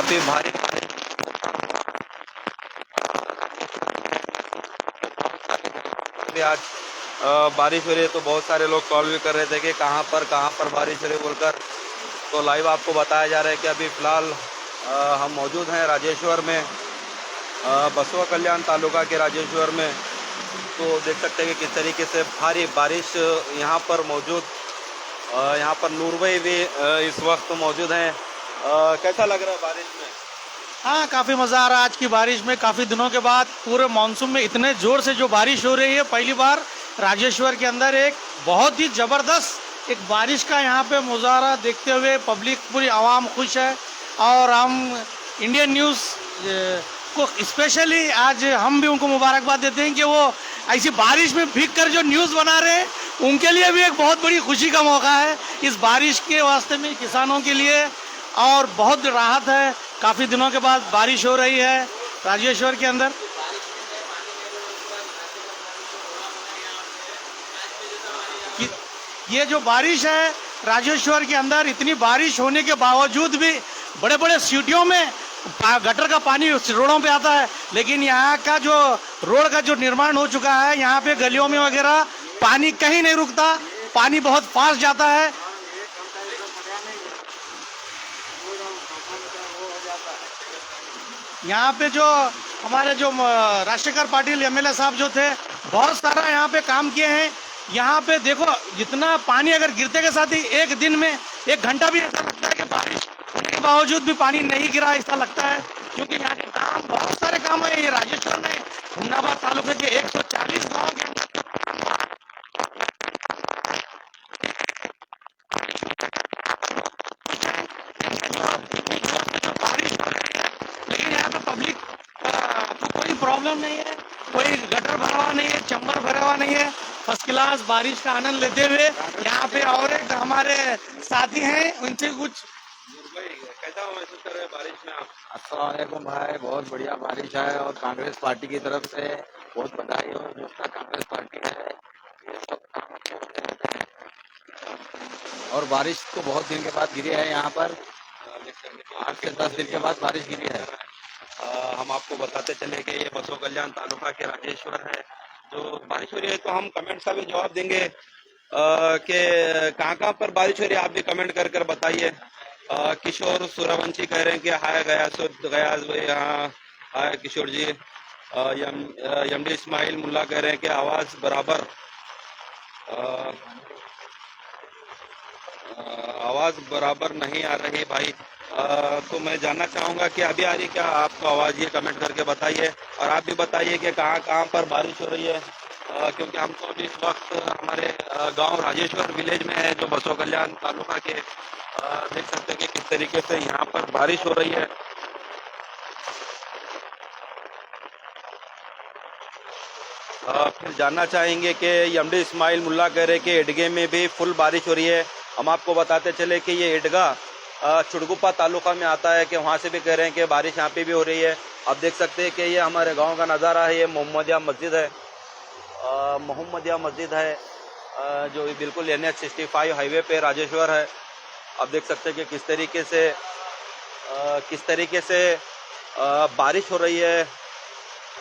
काफी भारी बारिश भी आज बारिश हो रही है। तो बहुत सारे लोग कॉल भी कर रहे थे कि कहाँ पर बारिश हो रही है बोलकर। तो लाइव आपको बताया जा रहा है कि अभी फ़िलहाल हम मौजूद हैं राजेश्वर में, बसवा कल्याण तालुका के राजेश्वर में। तो देख सकते हैं कि किस तरीके से भारी बारिश यहाँ पर मौजूद, यहाँ पर नूर भाई भी इस वक्त मौजूद हैं। कैसा लग रहा है बारिश में? हाँ, काफ़ी मज़ा आ रहा है आज की बारिश में। काफ़ी दिनों के बाद पूरे मानसून में इतने ज़ोर से जो बारिश हो रही है, पहली बार राजेश्वर के अंदर एक बहुत ही ज़बरदस्त एक बारिश का यहाँ पे मुजाहरा देखते हुए पब्लिक पूरी आवाम खुश है। और हम इंडियन न्यूज़ को स्पेशली आज हम भी उनको मुबारकबाद देते हैं कि वो ऐसी बारिश में भीग कर जो न्यूज़ बना रहे हैं, उनके लिए भी एक बहुत बड़ी खुशी का मौका है इस बारिश के वास्ते में किसानों के लिए। और बहुत राहत है, काफ़ी दिनों के बाद बारिश हो रही है राजेश्वर के अंदर। ये जो बारिश है राजेश्वर के अंदर, इतनी बारिश होने के बावजूद भी बड़े बड़े सिटियों में गटर का पानी रोडों पे आता है, लेकिन यहाँ का जो रोड का जो निर्माण हो चुका है, यहाँ पे गलियों में वगैरह पानी कहीं नहीं रुकता, पानी बहुत फास्ट जाता है। यहाँ पे जो हमारे जो राष्ट्रकर पाटिल एमएलए साहब जो थे, बहुत सारा यहाँ पे काम किए हैं। यहाँ पे देखो जितना पानी अगर गिरते के साथ ही एक दिन में 1 घंटा भी ऐसा लगता है कि बारिश होने के बावजूद भी पानी नहीं गिरा, ऐसा लगता है। क्योंकि यहाँ के काम, बहुत सारे काम है ये राजेश्वर में। हुमनाबाद तालुके के 140 गाँव के अंदर बारिश हो रही है, लेकिन यहाँ पे पब्लिक को कोई प्रॉब्लम नहीं है, कोई गटर भरा हुआ नहीं है, चंबर भरा हुआ नहीं है। फर्स्ट क्लास बारिश का आनंद लेते हुए यहाँ पे और एक हमारे साथी हैं, उनसे कुछ। कैसा महसूस कर रहे हैं बारिश में आप? अस्सलाम वालेकुम भाई, बहुत बढ़िया बारिश है और कांग्रेस पार्टी की तरफ से बहुत बधाई हो। जो कांग्रेस पार्टी है ये सब काम किए होते हैं। और बारिश तो बहुत दिन के बाद गिरी है यहाँ पर, 8 से 10 दिन के बाद बारिश गिरी है। हम आपको बताते चले कि ये बसवा कल्याण तालुका के राजेश्वर है। जो बारिश हो रही है तो हम कमेंट्स का भी जवाब देंगे कि कहाँ पर बारिश हो रही है, आप भी कमेंट कर कर बताइए। किशोर सूर्यवंशी कह रहे हैं कि हाय गयास भाई, हाँ हाय किशोर जी। एमडी इस्माइल मुल्ला कह रहे हैं कि आवाज़ बराबर आवाज़ बराबर नहीं आ रही भाई। तो मैं जानना चाहूँगा कि अभी आ रही क्या आपको आवाज़, ये कमेंट करके बताइए। और आप भी बताइए कि कहाँ पर बारिश हो रही है, क्योंकि हम तो अभी इस वक्त हमारे गांव राजेश्वर विलेज में है, जो बसवा कल्याण तालुका के। देख सकते हैं कि किस तरीके से यहाँ पर बारिश हो रही है। फिर जानना चाहेंगे कि एमडी इस्माइल मुल्ला कह रहे कि एडगे में भी फुल बारिश हो रही है। हम आपको बताते चले कि ये एडगा चुड़गुप्पा तालुका में आता है, कि वहाँ से भी कह रहे हैं कि बारिश यहाँ पे भी हो रही है। आप देख सकते हैं कि ये हमारे गांव का नज़ारा है। ये मोहम्मदिया मस्जिद है, जो बिल्कुल NH-65 हाईवे पे राजेश्वर है। आप देख सकते हैं कि किस तरीके से बारिश हो रही है।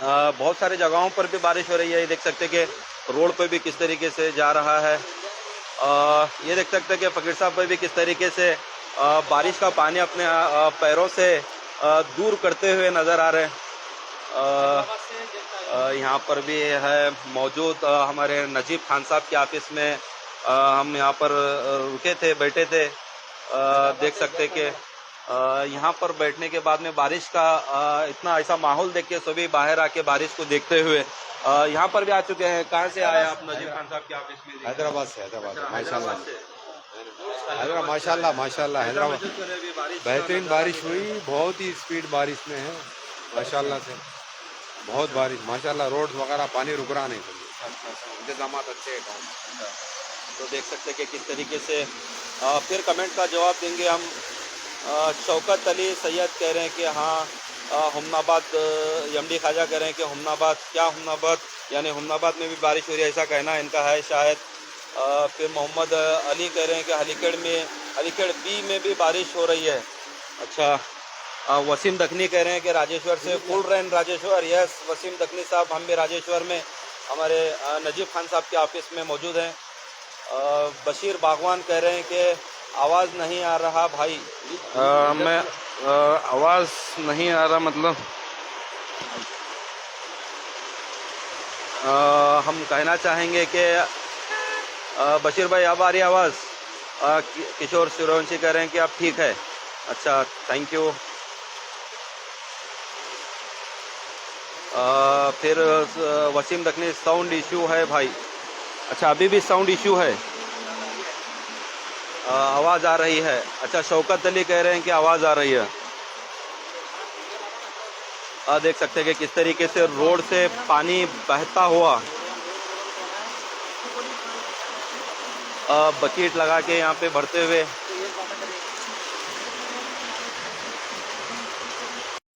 बहुत सारे जगहों पर भी बारिश हो रही है। ये देख सकते हैं कि रोड पे भी किस तरीके से जा रहा है। ये देख सकते हैं कि फकीर साहब पर भी किस तरीके से बारिश का पानी अपने पैरों से दूर करते हुए नज़र आ रहे हैं। यहाँ पर भी है मौजूद हमारे नजीब खान साहब के ऑफिस में। हम यहाँ पर रुके थे, बैठे थे। देख सकते कि यहाँ पर बैठने के बाद में बारिश का इतना ऐसा माहौल देख के सभी बाहर आके बारिश को देखते हुए यहाँ पर भी आ चुके हैं। कहाँ से आए आप? नजीब खान साहब के ऑफिस में। हैदराबाद से। हैदराबाद माशाल्लाह, माशाल्लाह हैदराबाद बेहतरीन बारिश हुई, बहुत ही स्पीड बारिश में है माशाल्लाह से। बहुत बारिश माशाल्लाह, रोड वगैरह पानी रुक रहा नहीं, इंतजाम अच्छे हैं। तो देख सकते हैं कि किस तरीके से फिर कमेंट का जवाब देंगे हम। शौकत अली सैयद कह रहे हैं कि हाँ हुमनाबाद, एमडी खाजा कह रहे हैं कि हुमनाबाद, क्या हुमनाबाद यानी हुमनाबाद में भी बारिश हो रही है, ऐसा कहना इनका है शायद। फिर मोहम्मद अली कह रहे हैं कि अलीगढ़ बी में भी बारिश हो रही है। अच्छा, वसीम दखनी कह रहे हैं कि राजेश्वर से फुल रेन राजेश्वर। यस वसीम दखनी साहब, हम भी राजेश्वर में हमारे नजीब खान साहब के ऑफिस में मौजूद हैं। बशीर बागवान कह रहे हैं कि आवाज़ नहीं आ रहा भाई। मैं आवाज़ नहीं आ रहा मतलब हम कहना चाहेंगे कि बशीर भाई अब आ रही आवाज़। किशोर सूर्यवंशी कह रहे हैं कि आप ठीक है। अच्छा, थैंक यू। फिर वसीम दखनी साउंड इशू है भाई। अच्छा, अभी भी साउंड इशू है, आवाज़ आ रही है। अच्छा, शौकत अली कह रहे हैं कि आवाज़ आ रही है। देख सकते हैं कि किस तरीके से रोड से पानी बहता हुआ बकेट लगा के यहाँ पे भरते हुए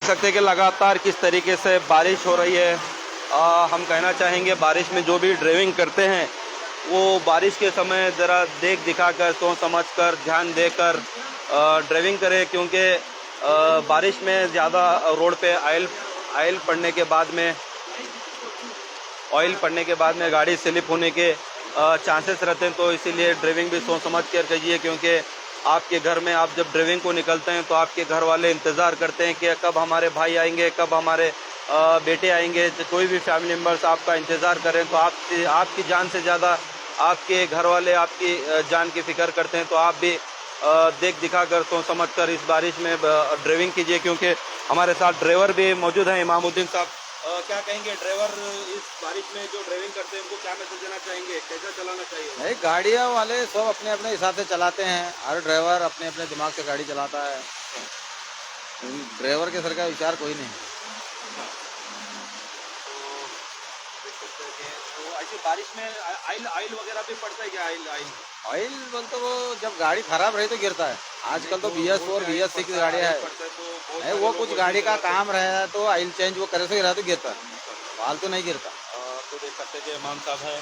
देख सकते हैं कि लगातार किस तरीके से बारिश हो रही है। हम कहना चाहेंगे बारिश में जो भी ड्राइविंग करते हैं वो बारिश के समय ज़रा देख दिखाकर, सोच समझकर, ध्यान देकर ड्राइविंग करें, क्योंकि बारिश में ज़्यादा रोड पे ऑयल पड़ने के बाद में गाड़ी स्लिप होने के चांसेस रहते हैं। तो इसीलिए ड्राइविंग भी सोच समझ कर कीजिए, क्योंकि आपके घर में आप जब ड्राइविंग को निकलते हैं तो आपके घर वाले इंतज़ार करते हैं कि कब हमारे भाई आएंगे, कब हमारे बेटे आएंगे। कोई भी फैमिली मेम्बर्स आपका इंतज़ार करें तो आपकी जान से ज़्यादा आपके घर वाले आपकी जान की फ़िक्र करते हैं। तो आप भी देख दिखा कर, सोच समझ कर इस बारिश में ड्राइविंग कीजिए, क्योंकि हमारे साथ ड्राइवर भी मौजूद हैं, इमामुद्दीन साहब। क्या कहेंगे ड्राइवर इस बारिश में जो ड्राइविंग करते हैं उनको क्या मैसेज देना चाहेंगे, कैसा चलाना चाहिए? नहीं, गाड़ियाँ वाले सब अपने अपने हिसाब से चलाते हैं, हर ड्राइवर अपने अपने दिमाग से गाड़ी चलाता है। ड्राइवर के सर का विचार कोई नहीं। तो ऐसी बारिश में ऑयल वगैरह भी पड़ता है क्या? ऑयल बोल तो वो जब गाड़ी खराब रही तो गिरता है। आजकल तो BS4 BS6 गाड़ियाँ है, वो कुछ गाड़ी का काम रहा तो ऑयल चेंज वो करे से रहा तो गिरता है, फालतू नहीं गिरता। तो देख सकते हैं कि इमाम साहब हैं।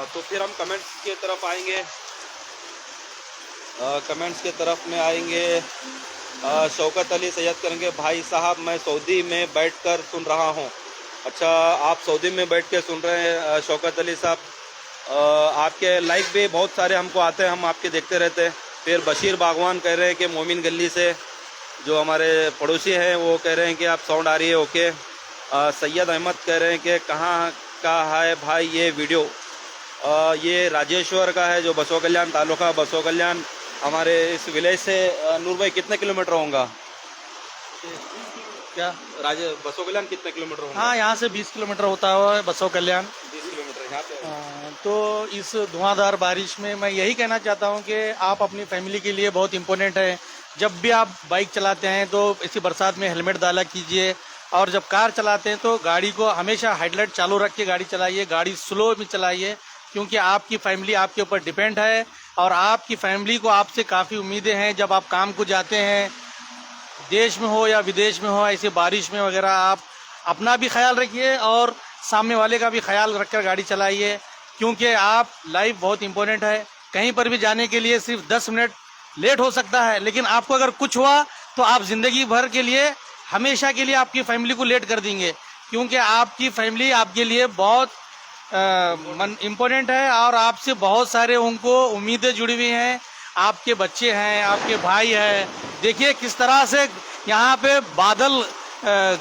तो फिर हम कमेंट्स की तरफ आएंगे। कमेंट्स के तरफ में आएंगे। शौकत अली सैयद करेंगे, भाई साहब मैं सऊदी में बैठकर सुन रहा हूँ। अच्छा, आप सऊदी में बैठ के सुन रहे हैं शौकत अली साहब। आपके लाइक भी बहुत सारे हमको आते हैं, हम आपके देखते रहते हैं। फिर बशीर बागवान कह रहे हैं कि मोमिन गली से जो हमारे पड़ोसी हैं वो कह रहे हैं कि आप साउंड आ रही है ओके। सैयद अहमद कह रहे हैं कि कहाँ का है भाई ये वीडियो? ये राजेश्वर का है, जो बसो कल्याण तालुका बसो कल्याण हमारे इस विलेज से। नूर भाई कितने किलोमीटर होगा? क्या बसो कल्याण कितने किलोमीटर होगा? हाँ, यहाँ से 20 किलोमीटर होता है बसो कल्याण। 20 किलोमीटर यहाँ पे। तो इस धुआंधार बारिश में मैं यही कहना चाहता हूँ कि आप अपनी फैमिली के लिए बहुत इम्पोर्टेंट है। जब भी आप बाइक चलाते हैं तो इसी बरसात में हेलमेट डाला कीजिए, और जब कार चलाते हैं तो गाड़ी को हमेशा हेडलाइट चालू रख के गाड़ी चलाइए, गाड़ी स्लो में चलाइए, क्योंकि आपकी फैमिली आपके ऊपर डिपेंड है और आपकी फैमिली को आपसे काफ़ी उम्मीदें हैं। जब आप काम को जाते हैं, देश में हो या विदेश में हो, ऐसे बारिश में वगैरह आप अपना भी ख्याल रखिए और सामने वाले का भी ख्याल रखकर गाड़ी चलाइए, क्योंकि आप लाइफ बहुत इंपॉर्टेंट है। कहीं पर भी जाने के लिए सिर्फ 10 मिनट लेट हो सकता है, लेकिन आपको अगर कुछ हुआ तो आप ज़िंदगी भर के लिए, हमेशा के लिए आपकी फैमिली को लेट कर देंगे, क्योंकि आपकी फैमिली आपके लिए बहुत इम्पोर्टेंट है और आपसे बहुत सारे उनको उम्मीदें जुड़ी हुई हैं। आपके बच्चे हैं, आपके भाई हैं। देखिए किस तरह से यहाँ पे बादल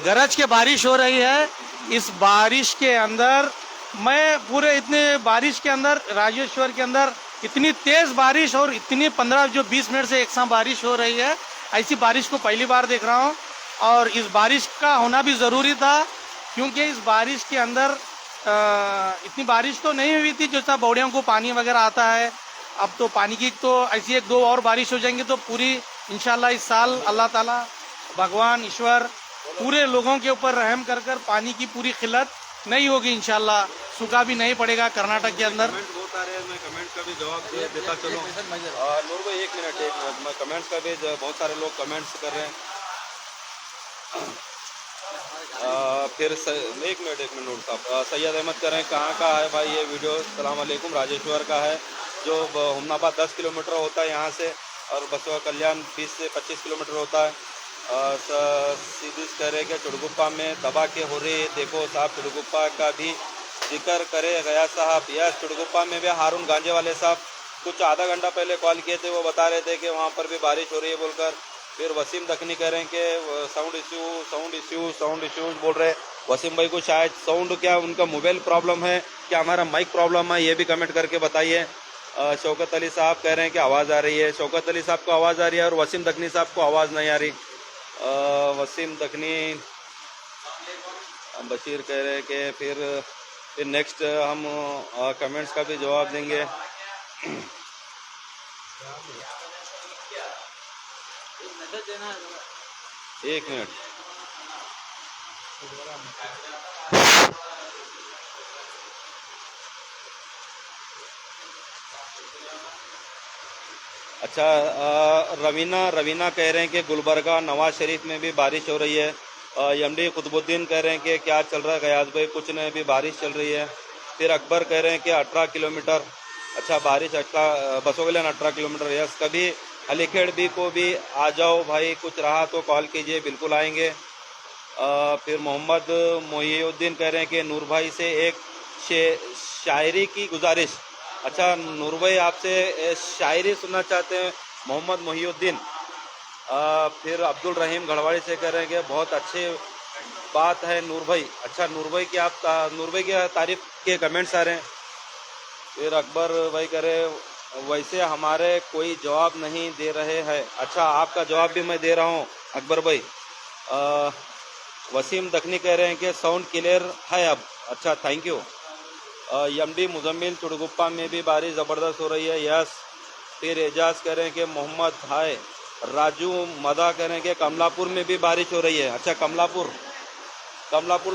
गरज के बारिश हो रही है। इस बारिश के अंदर मैं पूरे इतने बारिश के अंदर, राजेश्वर के अंदर इतनी तेज़ बारिश और इतनी 15-20 मिनट से एक साथ बारिश हो रही है, ऐसी बारिश को पहली बार देख रहा हूँ। और इस बारिश का होना भी ज़रूरी था, क्योंकि इस बारिश के अंदर इतनी बारिश तो नहीं हुई थी जैसा बौड़ियों को पानी वगैरह आता है। अब तो पानी की तो ऐसी 1-2 और बारिश हो जाएंगी तो पूरी इंशाल्लाह इस साल अल्लाह ताला भगवान ईश्वर पूरे लोगों के ऊपर रहम कर कर पानी की पूरी किल्लत नहीं होगी इंशाल्लाह, सूखा भी नहीं पड़ेगा कर्नाटक के अंदर। कमेंट बहुत आ रहे हैं, मैं कमेंट का भी जवाब देता चलूँ। नूर भाई एक मिनट, मैं कमेंट्स का भी बहुत सारे लोग कमेंट्स कर रहे हैं। फिर एक मिनट नूर साहब। सैयद अहमद कर रहे हैं कहाँ का है भाई ये वीडियो? सलाम वालेकुम, राजेश्वर का है, जो हुमनाबाद 10 किलोमीटर होता है यहाँ से, और बसवा कल्याण 20 से 25 किलोमीटर होता है। सीधी कह रहे कि चुड़गुप्पा में दबा के हो रही है। देखो साहब चुड़गुप्पा का भी जिक्र करे गया साहब। यस चुड़गुप्पा में भी हारून गांजे वाले साहब कुछ आधा घंटा पहले कॉल किए थे, वो बता रहे थे कि वहाँ पर भी बारिश हो रही है बोलकर। फिर वसीम दखनी कह रहे हैं कि साउंड इश्यूज बोल रहे हैं। वसीम भाई को शायद साउंड क्या उनका मोबाइल प्रॉब्लम है, क्या हमारा माइक प्रॉब्लम है, ये भी कमेंट करके बताइए। शौकत अली साहब कह रहे हैं कि आवाज़ आ रही है। शौकत अली साहब को आवाज़ आ रही है और वसीम दखनी साहब को आवाज़ नहीं आ रही। वसीम दखनी बशीर कह रहे हैं कि फिर नेक्स्ट हम कमेंट्स का भी जवाब देंगे। एक मिनट। अच्छा रवीना कह रहे हैं कि गुलबर्गा नवाज शरीफ में भी बारिश हो रही है। एमडी कुतुबुद्दीन कह रहे हैं कि क्या चल रहा है गयास भाई, कुछ नहीं भी बारिश चल रही है। फिर अकबर कह रहे हैं कि 18 किलोमीटर, अच्छा बारिश 18 बसों के लिए 18 किलोमीटर। यस कभी अलीखेड़ भी को भी आ जाओ भाई, कुछ रहा तो कॉल कीजिए, बिल्कुल आएंगे। फिर मोहम्मद मोहिउद्दीन कह रहे हैं कि नूर भाई से एक शायरी की गुजारिश। अच्छा नूर भाई आपसे शायरी सुनना चाहते हैं मोहम्मद मोहिउद्दीन। फिर अब्दुल रहीम घड़वाड़ी से कह रहे हैं कि बहुत अच्छी बात है नूर भाई। अच्छा नूर भाई की तारीफ के कमेंट्स आ रहे हैं। फिर अकबर भाई कह रहे वैसे हमारे कोई जवाब नहीं दे रहे हैं। अच्छा आपका जवाब भी मैं दे रहा हूँ अकबर भाई। वसीम दखनी कह रहे हैं कि साउंड क्लियर है अब। अच्छा थैंक यू। एमडी मुजम्मिल चुड़गुप्पा में भी बारिश ज़बरदस्त हो रही है। यस फिर एजाज कह रहे हैं कि मोहम्मद हाय। राजू मदा कह रहे हैं कि कमलापुर में भी बारिश हो रही है। अच्छा कमलापुर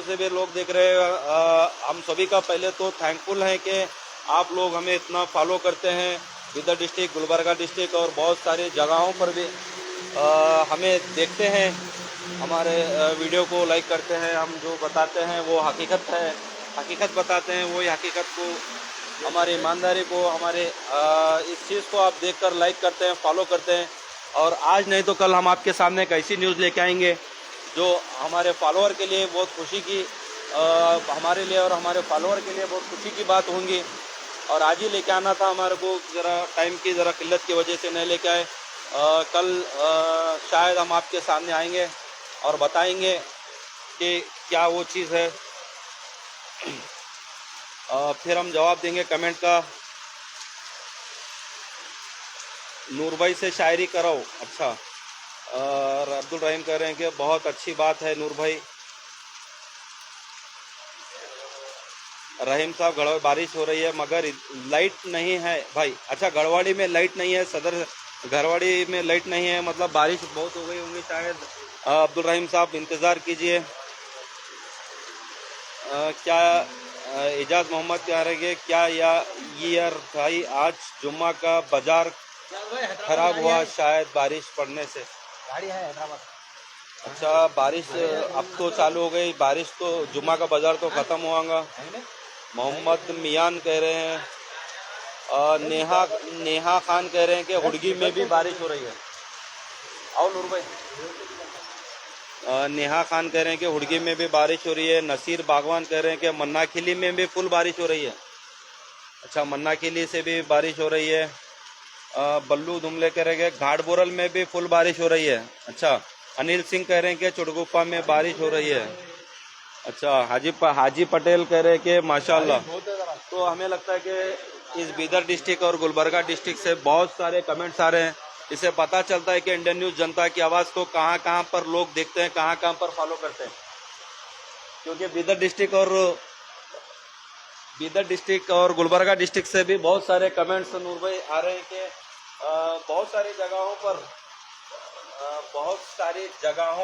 से भी लोग देख रहे हैं। हम सभी का पहले तो थैंकफुल हैं कि आप लोग हमें इतना फॉलो करते हैं। बिदर डिस्ट्रिक्ट, गुलबर्गा डिस्ट्रिक्ट और बहुत सारी जगहों पर भी हमें देखते हैं, हमारे वीडियो को लाइक करते हैं। हम जो बताते हैं वो हकीकत बताते हैं। वही हकीकत को, हमारी ईमानदारी को, हमारे इस चीज़ को आप देखकर लाइक करते हैं, फॉलो करते हैं। और आज नहीं तो कल हम आपके सामने एक ऐसी न्यूज़ लेके आएंगे जो हमारे फॉलोअर के लिए बहुत खुशी की, हमारे लिए और हमारे फॉलोअर के लिए बहुत खुशी की बात होंगी। और आज ही लेके आना था, हमारे को ज़रा टाइम की ज़रा किल्लत की वजह से नहीं लेके आए। कल शायद हम आपके सामने आएंगे और बताएंगे कि क्या वो चीज़ है। फिर हम जवाब देंगे कमेंट का। नूर भाई से शायरी कराओ। अच्छा और अब्दुल रहीम कह रहे हैं कि बहुत अच्छी बात है नूर भाई। रहीम साहब गढ़वाड़ी बारिश हो रही है मगर लाइट नहीं है भाई। अच्छा गढ़वाड़ी में लाइट नहीं है, सदर घरवाड़ी में लाइट नहीं है, मतलब बारिश बहुत हो गई होंगी शायद। अब्दुल रहीम साहब इंतज़ार कीजिए। क्या एजाज मोहम्मद कह रहे हैं क्या यार भाई आज जुम्मा का बाजार खराब हुआ शायद बारिश पड़ने से। गाड़ी है हैदराबाद। अच्छा बारिश अब तो चालू हो गई बारिश, तो जुम्मा का बाजार तो ख़त्म होगा। मोहम्मद मियान कह रहे हैं। नेहा खान कह रहे हैं कि हुडगी में भी बारिश हो रही है। आओ नूर भाई। नेहा खान कह रहे हैं कि हुडगी में भी बारिश हो रही है। नसीर बागवान कह रहे हैं कि मन्नाखिली में भी फुल बारिश हो रही है। अच्छा मन्नाखिली से भी बारिश हो रही है। बल्लू दुमले कह रहे हैं कि घाटबोरल में भी फुल बारिश हो रही है। अच्छा अनिल सिंह कह रहे हैं कि चुड़गुप्पा में बारिश हो रही है। अच्छा हाजी पटेल कह रहे हैं कि माशाल्लाह। तो हमें लगता है कि इस बीदर डिस्ट्रिक्ट और गुलबर्गा डिस्ट्रिक्ट से बहुत सारे कमेंट्स आ रहे हैं। इससे पता चलता है कि इंडियन न्यूज़ जनता की आवाज़ को कहाँ पर लोग देखते हैं, कहाँ पर फॉलो करते हैं। क्योंकि बीदर डिस्ट्रिक्ट और गुलबर्गा डिस्ट्रिक्ट से भी बहुत सारे कमेंट्स नूर भाई आ रहे हैं कि बहुत सारी जगहों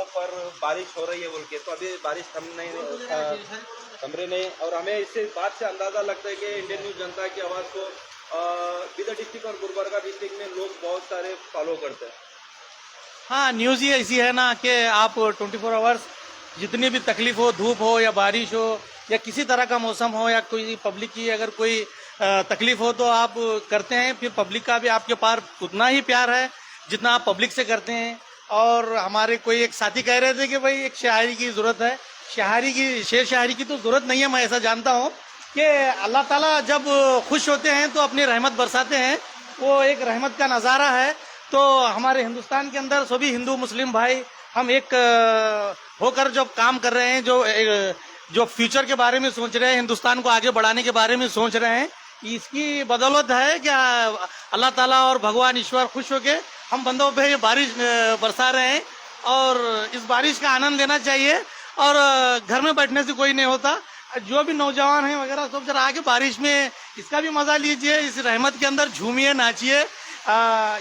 पर बारिश हो रही है बोल के। तो अभी बारिश थम रही नहीं। और हमें इससे बात से अंदाज़ा लगता है कि इंडियन न्यूज़ जनता की आवाज़ को बीदर डिस्ट्रिक्ट और गुलबर्गा डिस्ट्रिक्ट में लोग बहुत सारे फॉलो करते हैं। हाँ न्यूज़ ही ऐसी है ना कि आप 24 आवर्स जितनी भी तकलीफ हो, धूप हो या बारिश हो या किसी तरह का मौसम हो या कोई पब्लिक की अगर कोई तकलीफ हो तो आप करते हैं। फिर पब्लिक का भी आपके पास उतना ही प्यार है जितना आप पब्लिक से करते हैं। और हमारे कोई एक साथी कह रहे थे कि भाई एक शायरी की जरूरत है, शेर शायरी की तो जरूरत नहीं है। मैं ऐसा जानता हूँ कि अल्लाह ताला जब खुश होते हैं तो अपनी रहमत बरसाते हैं, वो एक रहमत का नज़ारा है। तो हमारे हिंदुस्तान के अंदर सभी हिंदू मुस्लिम भाई हम एक होकर जब काम कर रहे हैं, जो फ्यूचर के बारे में सोच रहे हैं, हिंदुस्तान को आगे बढ़ाने के बारे में सोच रहे हैं, इसकी बदौलत है कि अल्लाह ताला और भगवान ईश्वर खुश होके हम बंदों पे ये बारिश बरसा रहे हैं। और इस बारिश का आनंद लेना चाहिए और घर में बैठने से कोई नहीं होता। जो भी नौजवान हैं वगैरह सब जरा आके बारिश में इसका भी मजा लीजिए, इस रहमत के अंदर झूमिए, नाचिए।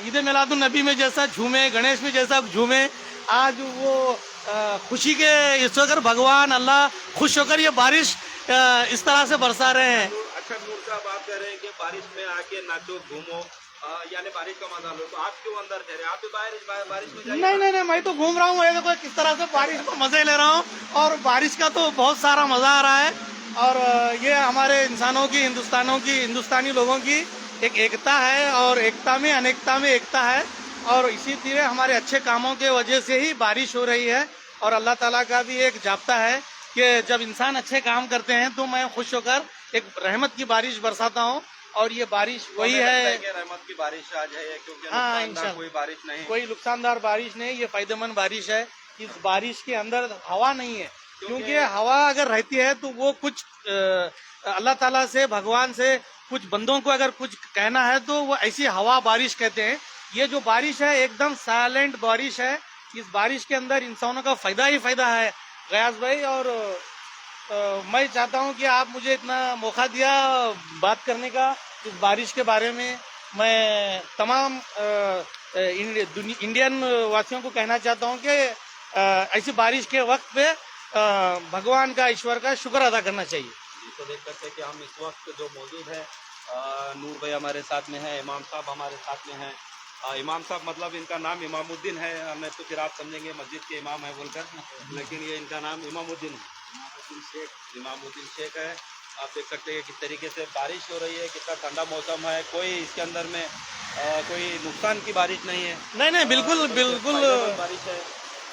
ईद मिलादुन नबी में जैसा झूमे, गणेश में जैसा झूमे, आज वो खुशी के इस वक्त भगवान अल्लाह खुश होकर ये बारिश इस तरह से बरसा रहे हैं। अच्छा नूर साहब, आप कह रहे हैं कि बारिश में आके नाचो, घूमो, यानी बारिश का मजा लो, तो आप क्यों अंदर ठहरे? आप भी बारिश में जाइए। नहीं, मैं तो घूम रहा हूँ, ये देखो किस तरह से बारिश को मजे ले रहा हूँ। और बारिश का तो बहुत सारा मजा आ रहा है। और ये हमारे इंसानों की, हिंदुस्तानी लोगों की एक एकता है, और एकता में अनेकता में एकता है। और इसी तरह हमारे अच्छे कामों के वजह से ही बारिश हो रही है। और अल्लाह ताला का भी एक जाब्ता है कि जब इंसान अच्छे काम करते हैं तो मैं खुश होकर एक रहमत की बारिश बरसाता हूँ। और ये बारिश वही है कि रहमत की बारिश आ जाए, क्योंकि हाँ, नुकसानदार कोई बारिश नहीं, कोई नुकसानदार बारिश नहीं, ये फायदेमंद बारिश है। इस बारिश के अंदर हवा नहीं है, क्योंकि हवा अगर रहती है तो वो कुछ अल्लाह ताला से, भगवान से कुछ बंदों को अगर कुछ कहना है तो वो ऐसी हवा बारिश कहते हैं। ये जो बारिश है एकदम साइलेंट बारिश है। इस बारिश के अंदर इंसानों का फायदा ही फायदा है गयास भाई। और मैं चाहता हूं कि आप मुझे इतना मौका दिया बात करने का इस बारिश के बारे में। मैं तमाम इंडियन वासियों को कहना चाहता हूं कि ऐसी बारिश के वक्त पे भगवान का, ईश्वर का शुक्र अदा करना चाहिए। तो देख सकते हैं कि हम इस वक्त जो मौजूद है, नूर भाई हमारे साथ में है, इमाम साहब हमारे साथ में हैं। इमाम साहब मतलब इनका नाम इमामुद्दीन है, हमें तो फिर आप समझेंगे मस्जिद के इमाम है बोलकर, लेकिन ये इनका नाम इमामुद्दीन शेख है। आप देख सकते हैं किस तरीके से बारिश हो रही है, कितना ठंडा मौसम है, कोई इसके अंदर में कोई नुकसान की बारिश नहीं है। नहीं, बिल्कुल बारिश है,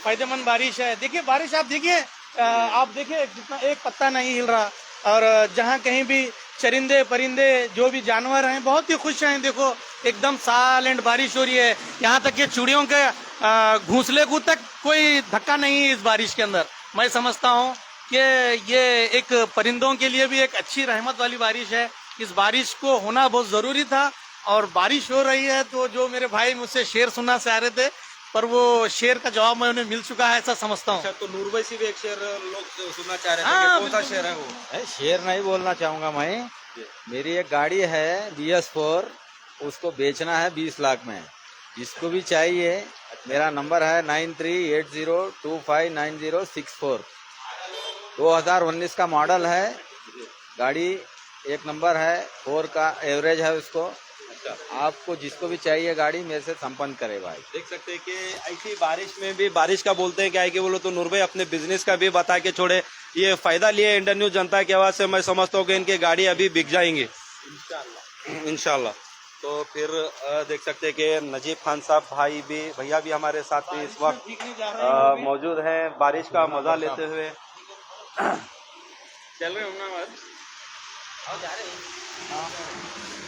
फायदेमंद बारिश है। देखिए बारिश आप देखिए जितना एक पत्ता नहीं हिल रहा। और जहाँ कहीं भी चरिंदे परिंदे जो भी जानवर हैं बहुत ही खुश हैं। देखो एकदम साइलेंट बारिश हो रही है, यहाँ तक कि चिड़ियों के घोंसले को तक कोई धक्का नहीं है इस बारिश के अंदर। मैं समझता हूँ कि ये एक परिंदों के लिए भी एक अच्छी रहमत वाली बारिश है। इस बारिश को होना बहुत जरूरी था। और बारिश हो रही है तो जो मेरे भाई मुझसे शेर सुनना चाह रहे थे, पर वो शेर का जवाब मैं उन्हें मिल चुका है, ऐसा समझता हूँ। अच्छा, तो नूर भाई से भी एक शेर लोग सुनना चाह रहे थे, हाँ, कौन सा शेर है वो? शेर नहीं बोलना चाहूंगा मैं। मेरी एक गाड़ी है BS4, उसको बेचना है 20 लाख में। जिसको भी चाहिए, मेरा नंबर है 9380259064। 2019 का मॉडल है, गाड़ी एक नंबर है, 4 का एवरेज है उसको। आपको जिसको भी चाहिए गाड़ी मेरे से संपर्क करे भाई। देख सकते हैं कि ऐसी बारिश में भी, बारिश का बोलते हैं क्या है कि बोलो तो नूर भाई अपने बिजनेस का भी बता के छोड़े, ये फायदा लिए इंडियन न्यूज जनता की आवाज से। मैं समझता हूँ कि इनकी गाड़ी अभी बिक जाएंगे इंशाल्लाह। तो फिर देख सकते हैं कि नजीब खान साहब भैया भी हमारे साथ में इस वक्त मौजूद हैं, बारिश का मजा लेते हुए। चल रहे होंगे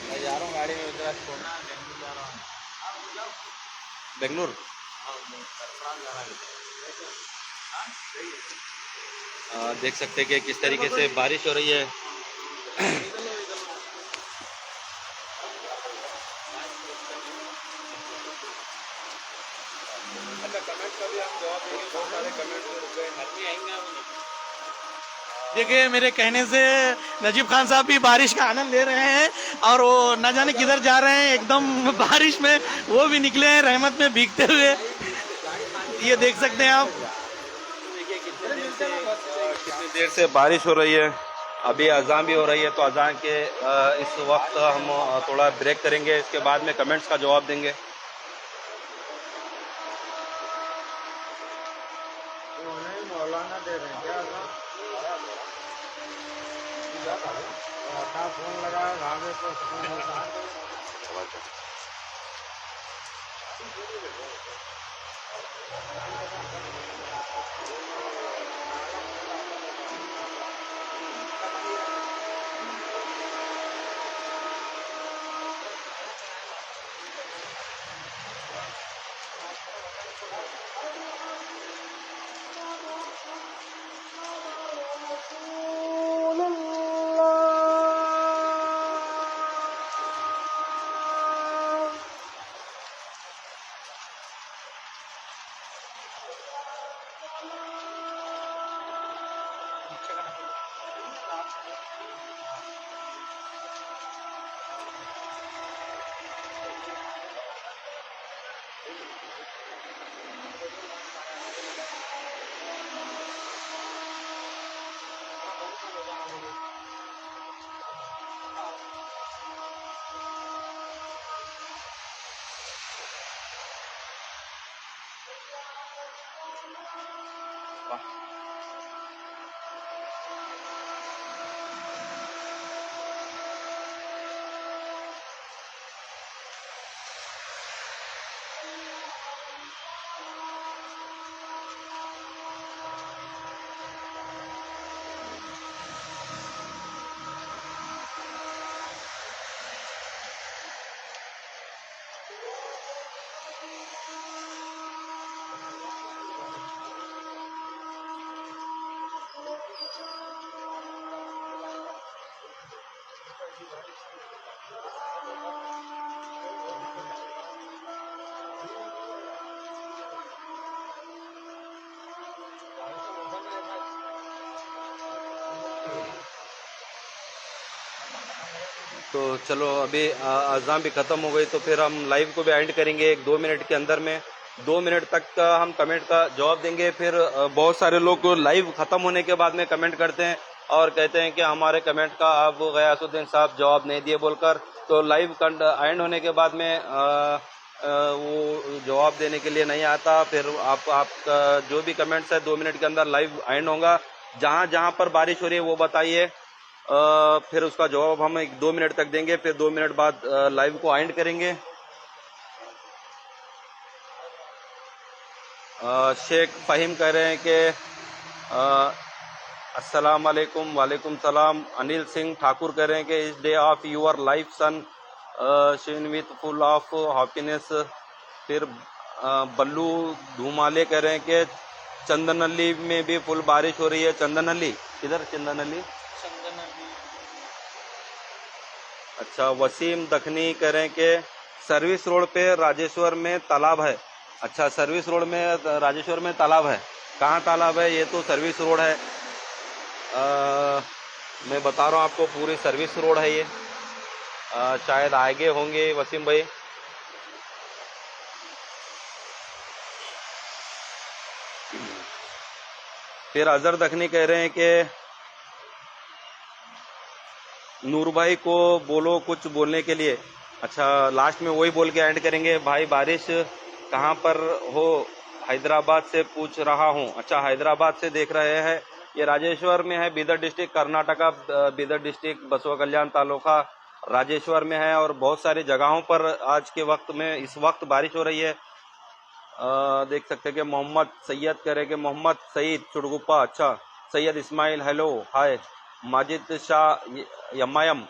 मैं जा रहा हूँ गाड़ी में, उधर बेंगलुरु। देख सकते हैं कि किस तरीके से बारिश हो रही है। अच्छा, कमेंट का भी हम जवाब देंगे, बहुत सारे कमेंट आएंगे। देखिए मेरे कहने से नजीब खान साहब भी बारिश का आनंद ले रहे हैं और वो न जाने किधर जा रहे हैं, एकदम बारिश में वो भी निकले हैं रहमत में भीगते हुए। ये देख सकते हैं आप। देखिए कितनी देर से बारिश हो रही है, अभी अजान भी हो रही है। तो अजान के इस वक्त हम थोड़ा ब्रेक करेंगे, इसके बाद में कमेंट्स का जवाब देंगे। मौलाना दे रहे हैं क्या? फोन लगा भागे तो तो चलो अभी अज़ान भी ख़त्म हो गई, तो फिर हम लाइव को भी एंड करेंगे 1-2 मिनट के अंदर में। 2 मिनट तक का हम कमेंट का जवाब देंगे। फिर बहुत सारे लोग लाइव ख़त्म होने के बाद में कमेंट करते हैं और कहते हैं कि हमारे कमेंट का आप गयासुद्दीन साहब जवाब नहीं दिए बोलकर। तो लाइव एंड होने के बाद में वो जवाब देने के लिए नहीं आता। फिर आप जो भी कमेंट्स है 2 मिनट के अंदर लाइव एंड होगा। जहाँ जहाँ पर बारिश हो रही है वो बताइए, फिर उसका जवाब हम 1-2 मिनट तक देंगे। फिर 2 मिनट बाद लाइव को एंड करेंगे। शेख फ़हीम कह रहे हैं कि अस्सलाम वालेकुम। वालेकुम सलाम। अनिल सिंह ठाकुर कह रहे हैं कि इस day of your life sunshine with full of happiness. फिर बल्लू धूमाले कह रहे हैं कि चंदनअली में भी फुल बारिश हो रही है। चंदनअली किधर? चंदनअली अच्छा। वसीम दखनी कह रहे हैं कि सर्विस रोड पे राजेश्वर में तालाब है। अच्छा, सर्विस रोड में राजेश्वर में तालाब है। कहाँ तालाब है? ये तो सर्विस रोड है। मैं बता रहा हूँ आपको, पूरी सर्विस रोड है ये। शायद आगे होंगे वसीम भाई। फिर अजहर दखनी कह रहे हैं कि नूर भाई को बोलो कुछ बोलने के लिए। अच्छा, लास्ट में वही बोल के एंड करेंगे। भाई बारिश कहाँ पर हो? हैदराबाद से पूछ रहा हूँ। अच्छा, हैदराबाद से देख रहे हैं। ये राजेश्वर में है, बीदर डिस्ट्रिक्ट, कर्नाटका। बीदर डिस्ट्रिक्ट, बसवा कल्याण तालुका राजेश्वर में है। और बहुत सारी जगहों पर आज के वक्त में इस वक्त बारिश हो रही है। देख सकते हैं कि मोहम्मद सैयद कह रहे हैं कि मोहम्मद सईद चुड़गुप्पा। अच्छा, सैयद इस्माइल हेलो हाय। माजिद शाह यमायम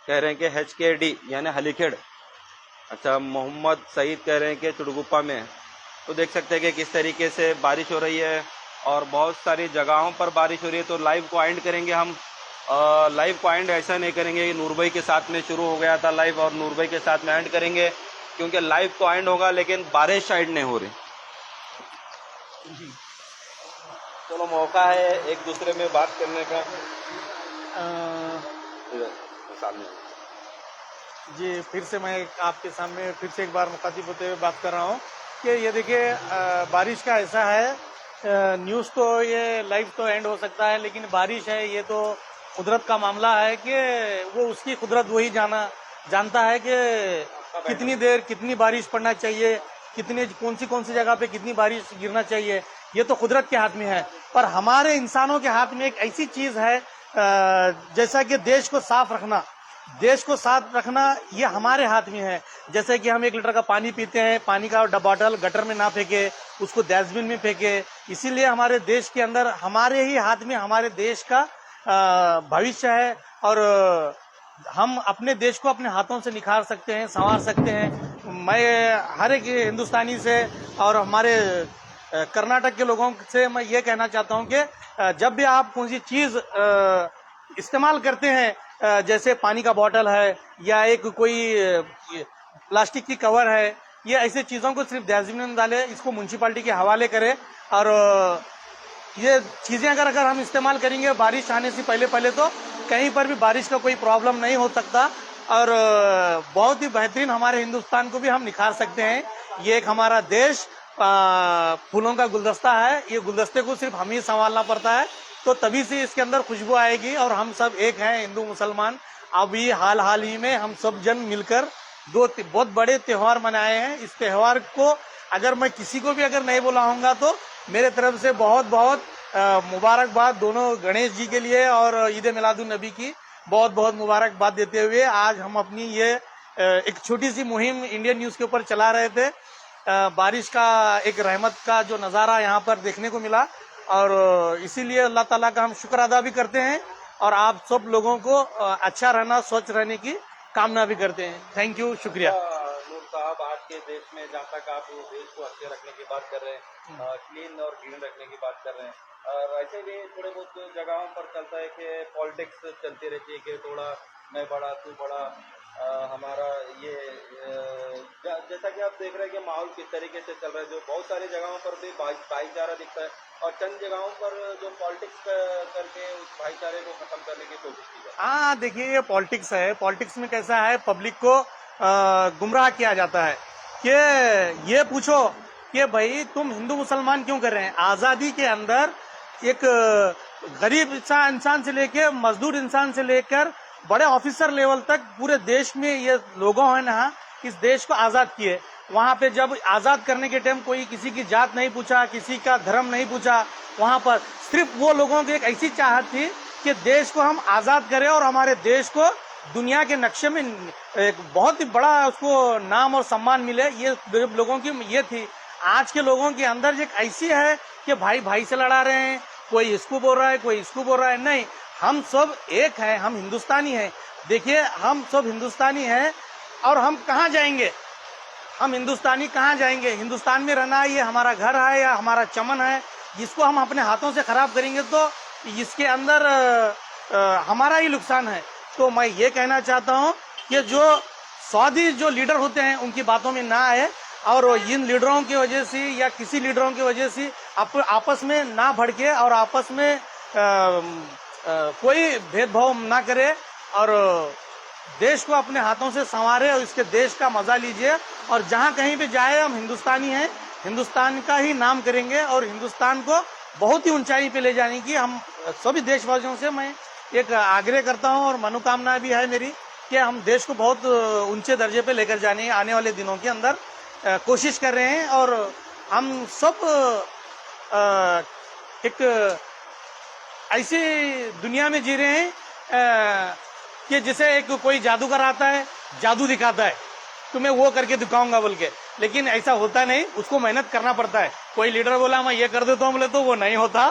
कह रहे हैं कि HKD यानी हलीखेड़। अच्छा, मोहम्मद सईद कह रहे हैं कि चुड़गुप्पा में। तो देख सकते हैं कि किस तरीके से बारिश हो रही है और बहुत सारी जगहों पर बारिश हो रही है। तो लाइव को एंड करेंगे हम। लाइव को एंड ऐसा नहीं करेंगे कि नूर भाई के साथ में शुरू हो गया था लाइव और नूर भाई के साथ में एंड करेंगे, क्योंकि लाइव तो एंड होगा लेकिन बारिश एंड नहीं हो रही। चलो, मौका है एक दूसरे में बात करने का। सामने जी, फिर से मैं आपके सामने फिर से एक बार मुखातिब होते हुए बात कर रहा हूँ कि ये देखिए, बारिश का ऐसा है, न्यूज़ तो ये लाइव तो एंड हो सकता है, लेकिन बारिश है ये तो कुदरत का मामला है कि वो उसकी कुदरत वही जानता है कि कितनी देर कितनी बारिश पड़ना चाहिए, कौन सी जगह पे कितनी बारिश गिरना चाहिए, ये तो कुदरत के हाथ में है। पर हमारे इंसानों के हाथ में एक ऐसी चीज है, जैसा कि देश को साफ रखना ये हमारे हाथ में है। जैसे कि हम 1 लीटर का पानी पीते हैं, पानी का बॉटल गटर में ना फेंके, उसको डस्टबिन में फेंके। इसीलिए हमारे देश के अंदर हमारे ही हाथ में हमारे देश का भविष्य है और हम अपने देश को अपने हाथों से निखार सकते हैं, संवार सकते हैं। मैं हर एक हिंदुस्तानी से और हमारे कर्नाटक के लोगों से मैं ये कहना चाहता हूं कि जब भी आप कौन सी चीज इस्तेमाल करते हैं, जैसे पानी का बोतल है या एक कोई प्लास्टिक की कवर है, ये ऐसे चीजों को सिर्फ डस्टबिन में डालें, इसको म्युनिसिपैलिटी के हवाले करें। और ये चीजें अगर हम इस्तेमाल करेंगे बारिश आने से पहले तो कहीं पर भी बारिश का कोई प्रॉब्लम नहीं हो सकता और बहुत ही बेहतरीन हमारे हिंदुस्तान को भी हम निखार सकते हैं। ये एक हमारा देश फूलों का गुलदस्ता है, ये गुलदस्ते को सिर्फ हम ही संभालना पड़ता है, तो तभी से इसके अंदर खुशबू आएगी। और हम सब एक हैं, हिंदू मुसलमान। अभी हाल ही में हम सब जन मिलकर दो बहुत बड़े त्योहार मनाए हैं। इस त्योहार को अगर मैं किसी को भी अगर नहीं बुलाऊंगा तो मेरे तरफ से बहुत बहुत मुबारकबाद दोनों गणेश जी के लिए और ईद मिलादुन नबी की बहुत बहुत मुबारकबाद देते हुए आज हम अपनी ये एक छोटी सी मुहिम इंडियन न्यूज के ऊपर चला रहे थे। बारिश का एक रहमत का जो नज़ारा यहाँ पर देखने को मिला और इसीलिए अल्लाह ताला का हम शुक्र अदा भी करते हैं और आप सब लोगों को अच्छा रहना, स्वच्छ रहने की कामना भी करते हैं। थैंक यू, शुक्रिया। नूर साहब, आज के देश में जहाँ तक आप देश को अच्छे रखने की बात कर रहे हैं, क्लीन और ग्रीन रखने की बात कर रहे हैं, और ऐसे भी थोड़े बहुत जगहों पर चलता है कि पॉलिटिक्स चलती रहती है कि थोड़ा मैं बड़ा तू बड़ा, हमारा ये जैसा कि आप देख रहे हैं कि माहौल किस तरीके से चल रहा है, जो बहुत सारी जगहों पर भी भाईचारा दिखता है और चंद जगहों पर जो पॉलिटिक्स करके उस भाईचारे को खत्म करने की कोशिश की जाती है। हाँ, देखिए ये पॉलिटिक्स है। पॉलिटिक्स में कैसा है, पब्लिक को गुमराह किया जाता है कि ये पूछो कि भाई तुम हिंदू मुसलमान क्यों कर रहे हैं। आजादी के अंदर एक गरीब इंसान से लेकर मजदूर इंसान से लेकर बड़े ऑफिसर लेवल तक पूरे देश में ये लोगों है ना इस देश को आजाद किए। वहां पे जब आजाद करने के टाइम कोई किसी की जात नहीं पूछा, किसी का धर्म नहीं पूछा, वहां पर सिर्फ वो लोगों की एक ऐसी चाहत थी कि देश को हम आजाद करें और हमारे देश को दुनिया के नक्शे में एक बहुत ही बड़ा उसको नाम और सम्मान मिले। ये लोगों की ये थी। आज के लोगों के अंदर एक ऐसी है कि भाई भाई से लड़ा रहे हैं, कोई इसको बोल रहा है, कोई इसको बोल रहा है। नहीं, हम सब एक हैं, हम हिंदुस्तानी हैं। देखिए, हम सब हिंदुस्तानी हैं और हम कहाँ जाएंगे, हम हिंदुस्तानी कहाँ जाएंगे। हिंदुस्तान में रहना ये हमारा घर है या हमारा चमन है, जिसको हम अपने हाथों से खराब करेंगे तो इसके अंदर हमारा ही नुकसान है। तो मैं ये कहना चाहता हूँ कि जो स्वादी जो लीडर होते हैं उनकी बातों में ना आए और इन लीडरों की वजह से या किसी लीडरों की वजह से आपस में ना भड़के और आपस में कोई भेदभाव ना करे और देश को अपने हाथों से संवारे और इसके देश का मजा लीजिए। और जहाँ कहीं भी जाए हम हिंदुस्तानी हैं, हिंदुस्तान का ही नाम करेंगे और हिंदुस्तान को बहुत ही ऊंचाई पे ले जाने की हम सभी देशवासियों से मैं एक आग्रह करता हूं और मनोकामना भी है मेरी कि हम देश को बहुत ऊंचे दर्जे पे लेकर जाने आने वाले दिनों के अंदर कोशिश कर रहे हैं। और हम सब एक ऐसी दुनिया में जी रहे हैं कि जैसे एक कोई जादूगर आता है, जादू दिखाता है, तो मैं वो करके दिखाऊंगा बोल के, लेकिन ऐसा होता नहीं, उसको मेहनत करना पड़ता है। कोई लीडर बोला मैं ये कर देता हूँ बोले तो वो नहीं होता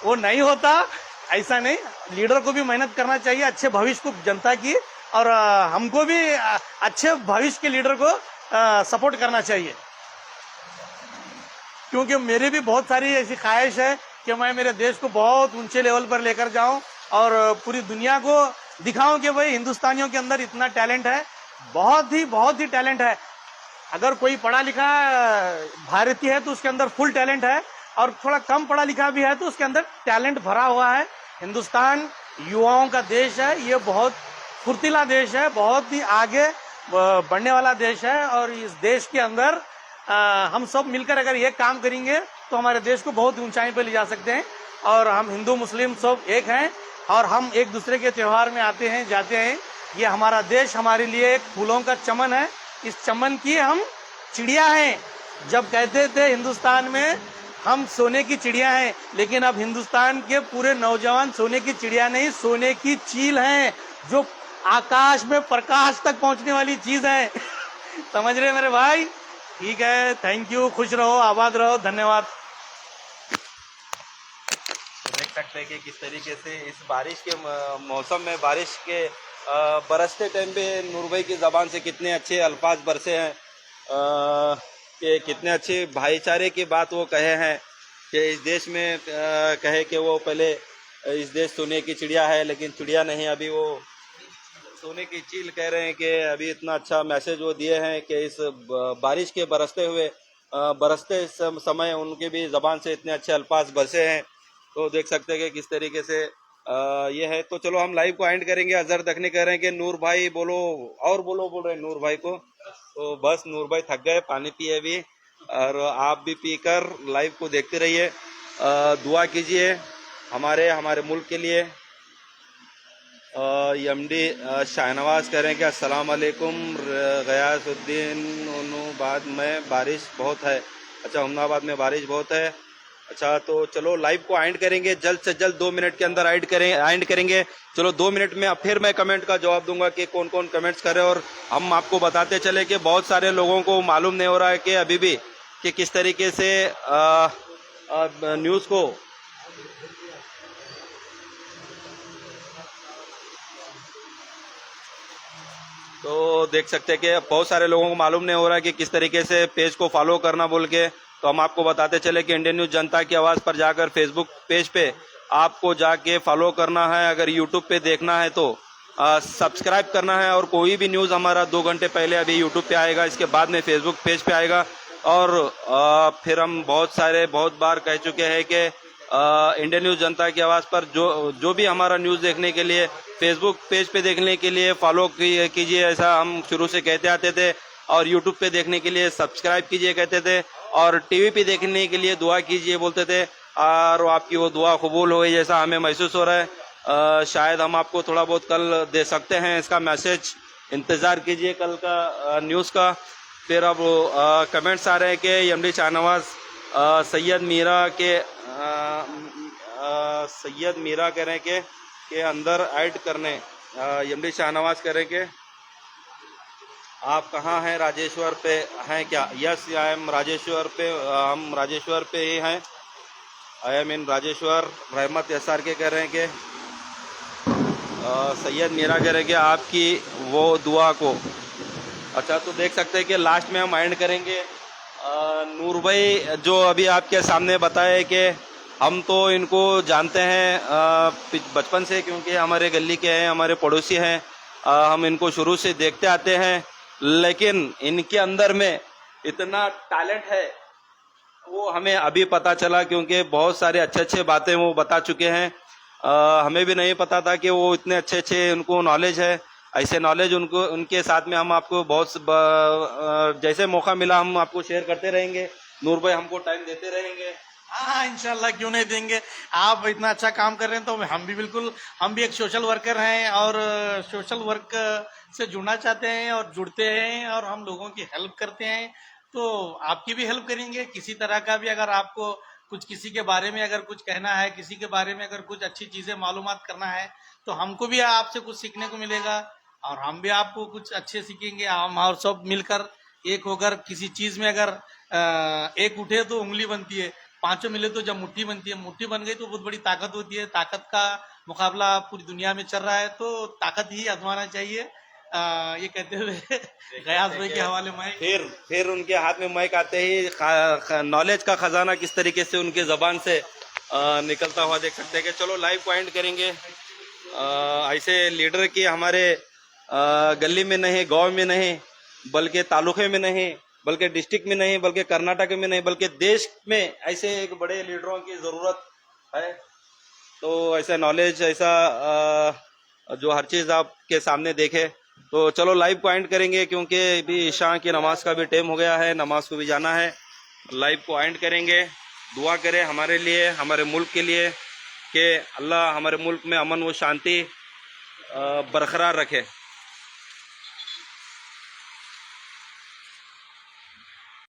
वो नहीं होता, ऐसा नहीं। लीडर को भी मेहनत करना चाहिए अच्छे भविष्य को जनता की, और हमको भी अच्छे भविष्य के लीडर को सपोर्ट करना चाहिए, क्योंकि मेरी भी बहुत सारी ऐसी ख्वाहिश है कि मैं मेरे देश को बहुत ऊंचे लेवल पर लेकर जाऊं और पूरी दुनिया को दिखाऊं कि भाई हिंदुस्तानियों के अंदर इतना टैलेंट है, बहुत ही टैलेंट है। अगर कोई पढ़ा लिखा भारतीय है तो उसके अंदर फुल टैलेंट है, और थोड़ा कम पढ़ा लिखा भी है तो उसके अंदर टैलेंट भरा हुआ है। हिंदुस्तान युवाओं का देश है, ये बहुत फुर्तीला देश है, बहुत ही आगे बढ़ने वाला देश है। और इस देश के अंदर हम सब मिलकर अगर ये काम करेंगे तो हमारे देश को बहुत ऊंचाई पर ले जा सकते हैं। और हम हिंदू मुस्लिम सब एक हैं और हम एक दूसरे के त्योहार में आते हैं जाते हैं। ये हमारा देश हमारे लिए एक फूलों का चमन है, इस चमन की हम चिड़िया हैं। जब कहते थे हिंदुस्तान में हम सोने की चिड़िया हैं, लेकिन अब हिंदुस्तान के पूरे नौजवान सोने की चिड़िया नहीं, सोने की चील हैं, जो आकाश में प्रकाश तक पहुंचने वाली चीज है समझ रहे मेरे भाई। ठीक है, थैंक यू, खुश रहो, आबाद रहो, धन्यवाद। देख सकते हैं कि किस तरीके से इस बारिश के मौसम में बारिश के बरसते टाइम पे नूर भाई की ज़बान से कितने अच्छे अल्फाज बरसे हैं, कि कितने अच्छे भाईचारे की बात वो कहे हैं कि इस देश में कहे कि वो पहले इस देश सोने की चिड़िया है लेकिन चिड़िया नहीं, अभी वो सोने की चील कह रहे हैं कि अभी इतना अच्छा मैसेज वो दिए हैं कि इस बारिश के बरसते समय उनके भी ज़बान से इतने अच्छे अल्फाज बरसे हैं। तो देख सकते हैं कि किस तरीके से ये है। तो चलो हम लाइव को एंड करेंगे। अजहर दखनी कह रहे हैं कि नूर भाई बोलो और बोलो, बोल रहे हैं नूर भाई को। तो बस नूर भाई थक गए, पानी पिए भी, और आप भी पीकर लाइव को देखते रहिए। दुआ कीजिए हमारे मुल्क के लिए। एमडी शाहनवाज कह रहे हैं कि अस्सलाम वालेकुम गयासुद्दीन, बाद में बारिश बहुत है। अच्छा, हुमनाबाद में बारिश बहुत है। अच्छा, तो चलो लाइव को एंड करेंगे जल्द से जल्द, 2 मिनट के अंदर एंड करेंगे। चलो 2 मिनट में अब फिर मैं कमेंट का जवाब दूंगा कि कौन कौन कमेंट्स करे, और हम आपको बताते चले कि बहुत सारे लोगों को मालूम नहीं हो रहा है कि अभी भी कि किस तरीके से न्यूज़ को तो देख सकते हैं कि बहुत सारे लोगों को मालूम नहीं हो रहा है कि किस तरीके से पेज को फॉलो करना बोल के। तो हम आपको बताते चले कि इंडियन न्यूज़ जनता की आवाज़ पर जाकर फेसबुक पेज पे आपको जाके फॉलो करना है। अगर यूट्यूब पे देखना है तो सब्सक्राइब करना है, और कोई भी न्यूज़ हमारा 2 घंटे पहले अभी यूट्यूब पे आएगा, इसके बाद में फेसबुक पेज पे आएगा। और फिर हम बहुत बार कह चुके हैं कि इंडियन न्यूज़ जनता की आवाज़ पर जो भी हमारा न्यूज़ देखने के लिए फेसबुक पेज पे देखने के लिए फॉलो कीजिए, ऐसा हम शुरू से कहते आते थे। और यूट्यूब पे देखने के लिए सब्सक्राइब कीजिए कहते थे, और टीवी पे देखने के लिए दुआ कीजिए बोलते थे, और आपकी वो दुआ कबूल हुई जैसा हमें महसूस हो रहा है। शायद हम आपको थोड़ा बहुत कल दे सकते हैं इसका मैसेज, इंतज़ार कीजिए कल का न्यूज़ का। फिर अब कमेंट्स आ रहे हैं कि एमडी शाहनवाज सैयद मीरा कह रहे हैं कि अंदर ऐड करने, एमडी शाहनवाज कह रहे हैं कि आप कहाँ हैं, राजेश्वर पे हैं क्या? यस, आई एम राजेश्वर पे, हम राजेश्वर पे ही हैं। आई एम इन राजेश्वर। रहमत एसआर के कह रहे हैं कि सैयद मीरा कह रहे हैं कि आपकी वो दुआ को। अच्छा, तो देख सकते हैं कि लास्ट में हम एंड करेंगे। नूर भाई जो अभी आपके सामने बताए कि हम तो इनको जानते हैं बचपन से, क्योंकि हमारे गली के हैं, हमारे पड़ोसी हैं, हम इनको शुरू से देखते आते हैं, लेकिन इनके अंदर में इतना टैलेंट है वो हमें अभी पता चला, क्योंकि बहुत सारे अच्छे बातें वो बता चुके हैं। हमें भी नहीं पता था कि वो इतने अच्छे उनको नॉलेज है। ऐसे नॉलेज उनके साथ में हम आपको जैसे मौका मिला हम आपको शेयर करते रहेंगे। नूर भाई हमको टाइम देते रहेंगे। हाँ, इंशाल्लाह, क्यों नहीं देंगे। आप इतना अच्छा काम कर रहे हैं तो हम भी बिल्कुल, हम भी एक सोशल वर्कर हैं और सोशल वर्क से जुड़ना चाहते हैं और जुड़ते हैं, और हम लोगों की हेल्प करते हैं। तो आपकी भी हेल्प करेंगे। किसी तरह का भी अगर आपको कुछ किसी के बारे में अगर कुछ कहना है, किसी के बारे में अगर कुछ अच्छी चीज़ें मालूमात करना है, तो हमको भी आपसे कुछ सीखने को मिलेगा और हम भी आपको कुछ अच्छे सीखेंगे। हम और सब मिलकर एक होकर किसी चीज़ में अगर एक उठे तो उंगली बनती है, 5 मिले तो जब मुट्ठी बनती है, मुट्ठी बन गई तो बहुत बड़ी ताकत होती है। ताकत का मुकाबला पूरी दुनिया में चल रहा है, तो ताकत ही आजमाना चाहिए। ये कहते हुए गयास भाई के हवाले माइक। फिर उनके हाथ में माइक आते ही नॉलेज का खजाना किस तरीके से उनके जबान से निकलता हुआ देख सकते हैं। कि चलो लाइव को एंड करेंगे। ऐसे लीडर की हमारे गली में नहीं, गांव में नहीं, बल्कि तालुके में नहीं, बल्कि डिस्ट्रिक्ट में नहीं, बल्कि कर्नाटक में नहीं, बल्कि देश में ऐसे एक बड़े लीडरों की ज़रूरत है। तो ऐसा नॉलेज, ऐसा जो हर चीज़ आपके सामने देखे। तो चलो लाइव को एंड करेंगे, क्योंकि अभी ईशा की नमाज का भी टाइम हो गया है, नमाज को भी जाना है। लाइव को एंड करेंगे। दुआ करें हमारे लिए, हमारे मुल्क के लिए, कि अल्लाह हमारे मुल्क में अमन व शांति बरकरार रखे।